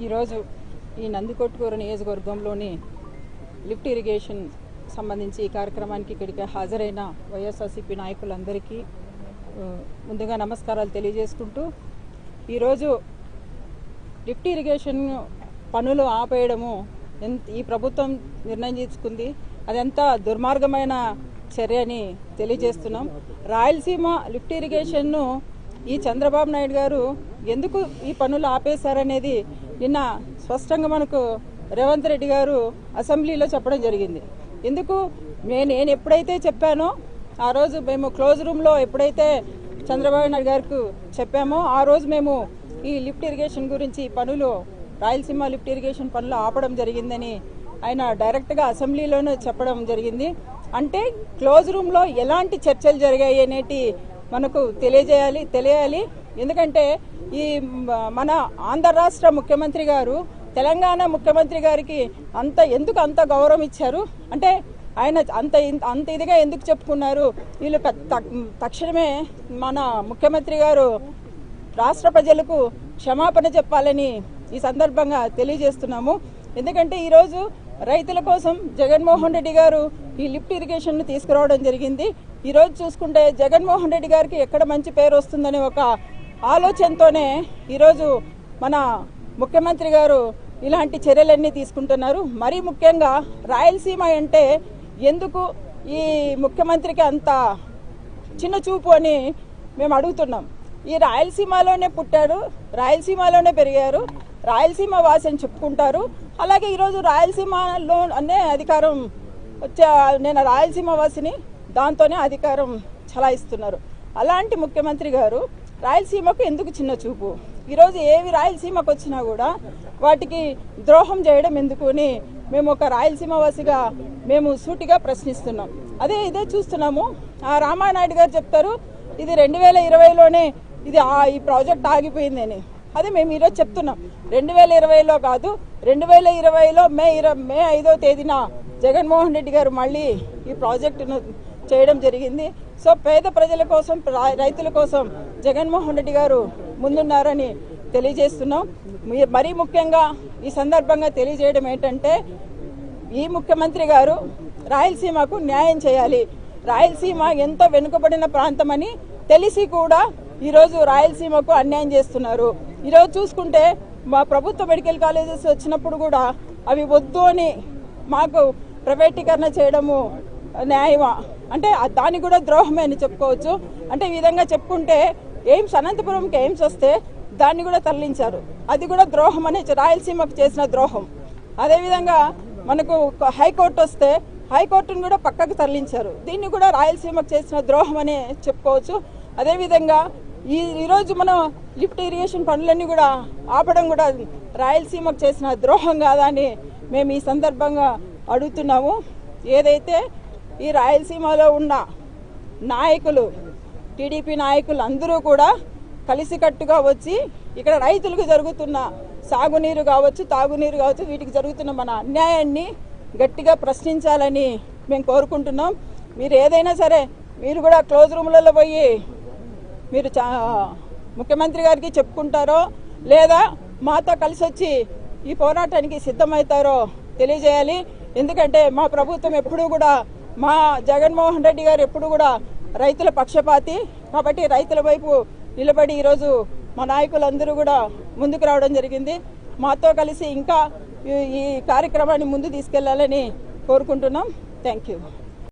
ఈరోజు ఈ నందికొట్కూరు నియోజకవర్గంలోని లిఫ్ట్ ఇరిగేషన్ సంబంధించి ఈ కార్యక్రమానికి ఇక్కడికి హాజరైన వైఎస్ఆర్సీపీ నాయకులందరికీ ముందుగా నమస్కారాలు తెలియజేసుకుంటూ ఈరోజు లిఫ్ట్ ఇరిగేషన్ పనులు ఆపేయడము ఈ ప్రభుత్వం నిర్ణయం తీసుకుంది. అదెంత దుర్మార్గమైన చర్య అని తెలియజేస్తున్నాం. రాయలసీమ లిఫ్ట్ ఇరిగేషన్ను ఈ చంద్రబాబు నాయుడు గారు ఎందుకు ఈ పనులు ఆపేశారనేది నిన్న స్పష్టంగా మనకు రేవంత్ రెడ్డి గారు అసెంబ్లీలో చెప్పడం జరిగింది. ఎందుకు నేను ఎప్పుడైతే చెప్పానో ఆ రోజు మేము క్లోజ్ రూమ్లో ఎప్పుడైతే చంద్రబాబు నాయుడు గారికి చెప్పామో ఆ రోజు మేము ఈ లిఫ్ట్ ఇరిగేషన్ గురించి పనులు రాయలసీమ లిఫ్ట్ ఇరిగేషన్ పనులు ఆపడం జరిగిందని ఆయన డైరెక్ట్గా అసెంబ్లీలోనే చెప్పడం జరిగింది. అంటే క్లోజ్ రూమ్లో ఎలాంటి చర్చలు జరిగాయి అనేటి మనకు తెలియాలి. ఎందుకంటే ఈ మన ఆంధ్ర రాష్ట్ర ముఖ్యమంత్రి గారు తెలంగాణ ముఖ్యమంత్రి గారికి ఎందుకు అంత గౌరవం ఇచ్చారు అంటే ఆయన అంత ఇదిగా ఎందుకు చెప్పుకున్నారు. వీళ్ళు తక్షణమే మన ముఖ్యమంత్రి గారు రాష్ట్ర ప్రజలకు క్షమాపణ చెప్పాలని ఈ సందర్భంగా తెలియజేస్తున్నాము. ఎందుకంటే ఈరోజు రైతుల కోసం జగన్మోహన్ రెడ్డి గారు ఈ లిఫ్ట్ ఇరిగేషన్ను తీసుకురావడం జరిగింది. ఈరోజు చూసుకుంటే జగన్మోహన్ రెడ్డి గారికి ఎక్కడ మంచి పేరు వస్తుందనే ఒక ఆలోచనతోనే ఈరోజు మన ముఖ్యమంత్రి గారు ఇలాంటి చర్యలన్నీ తీసుకుంటున్నారు. మరీ ముఖ్యంగా రాయలసీమ అంటే ఎందుకు ఈ ముఖ్యమంత్రికి అంత చిన్న చూపు అని మేము అడుగుతున్నాం. ఈ రాయలసీమలోనే పుట్టారు, రాయలసీమలోనే పెరిగారు, రాయలసీమ వాసి అని చెప్పుకుంటారు. అలాగే ఈరోజు రాయలసీమలో అనే అధికారం నేను రాయలసీమ వాసిని దాంతోనే అధికారం చలాయిస్తున్నారు. అలాంటి ముఖ్యమంత్రి గారు రాయలసీమకు ఎందుకు చిన్న చూపు? ఈరోజు ఏవి రాయలసీమకు వచ్చినా కూడా వాటికి ద్రోహం చేయడం ఎందుకు అని మేము ఒక రాయలసీమ వాసిగా మేము సూటిగా ప్రశ్నిస్తున్నాం. ఇదే చూస్తున్నాము. ఆ రామానాయుడు గారు చెప్తారు ఇది 2020లోనే ఈ ప్రాజెక్ట్ ఆగిపోయిందని. అదే మేము ఈరోజు చెప్తున్నాం 2020లో కాదు, 2020లో మే 5వ తేదీన జగన్మోహన్ రెడ్డి గారు మళ్ళీ ఈ ప్రాజెక్టును చేయడం జరిగింది. సో పేద ప్రజల కోసం రైతుల కోసం జగన్మోహన్ రెడ్డి గారు ముందున్నారని తెలియజేస్తున్నాం. మరీ ముఖ్యంగా ఈ సందర్భంగా తెలియజేయడం ఏంటంటే ఈ ముఖ్యమంత్రి గారు రాయలసీమకు న్యాయం చేయాలి. రాయలసీమ ఎంతో వెనుకబడిన ప్రాంతమని తెలిసి కూడా ఈరోజు రాయలసీమకు అన్యాయం చేస్తున్నారు. ఈరోజు చూసుకుంటే మా ప్రభుత్వ మెడికల్ కాలేజెస్ వచ్చినప్పుడు కూడా అవి వద్దు అని మాకు ప్రైవేటీకరణ చేయడము న్యాయమా అంటే దానికి కూడా ద్రోహమే అని చెప్పుకోవచ్చు. అంటే ఈ విధంగా చెప్పుకుంటే అనంతపురంకి ఎయిమ్స్ వస్తే దాన్ని కూడా తరలించారు, అది కూడా ద్రోహం అనే రాయలసీమకు చేసిన ద్రోహం. అదేవిధంగా మనకు హైకోర్టు వస్తే హైకోర్టును కూడా పక్కకు తరలించారు, దీన్ని కూడా రాయలసీమకు చేసిన ద్రోహం అనే చెప్పుకోవచ్చు. అదేవిధంగా ఈరోజు మనం లిఫ్ట్ ఇరిగేషన్ పనులన్నీ కూడా ఆపడం కూడా రాయలసీమకు చేసిన ద్రోహం కాదా అని మేము ఈ సందర్భంగా అడుగుతున్నాము. ఏదైతే ఈ రాయలసీమలో ఉన్న నాయకులు టీడీపీ నాయకులు అందరూ కూడా కలిసికట్టుగా వచ్చి ఇక్కడ రైతులకు జరుగుతున్న సాగునీరు కావచ్చు, తాగునీరు కావచ్చు, వీటికి జరుగుతున్న మన అన్యాయాన్ని గట్టిగా ప్రశ్నించాలని మేము కోరుకుంటున్నాం. మీరు ఏదైనా సరే మీరు కూడా క్లోజ్ రూమ్లలో పోయి మీరు ముఖ్యమంత్రి గారికి చెప్పుకుంటారో లేదా మాతో కలిసి వచ్చి ఈ పోరాటానికి సిద్ధమవుతారో తెలియజేయాలి. ఎందుకంటే మా ప్రభుత్వం ఎప్పుడూ కూడా మా జగన్మోహన్ రెడ్డి గారు ఎప్పుడు కూడా రైతుల పక్షపాతి కాబట్టి రైతుల వైపు నిలబడి ఈరోజు మా నాయకులందరూ కూడా ముందుకు రావడం జరిగింది. మాతో కలిసి ఇంకా ఈ కార్యక్రమాన్ని ముందు తీసుకెళ్లాలని కోరుకుంటున్నాం. Thank you.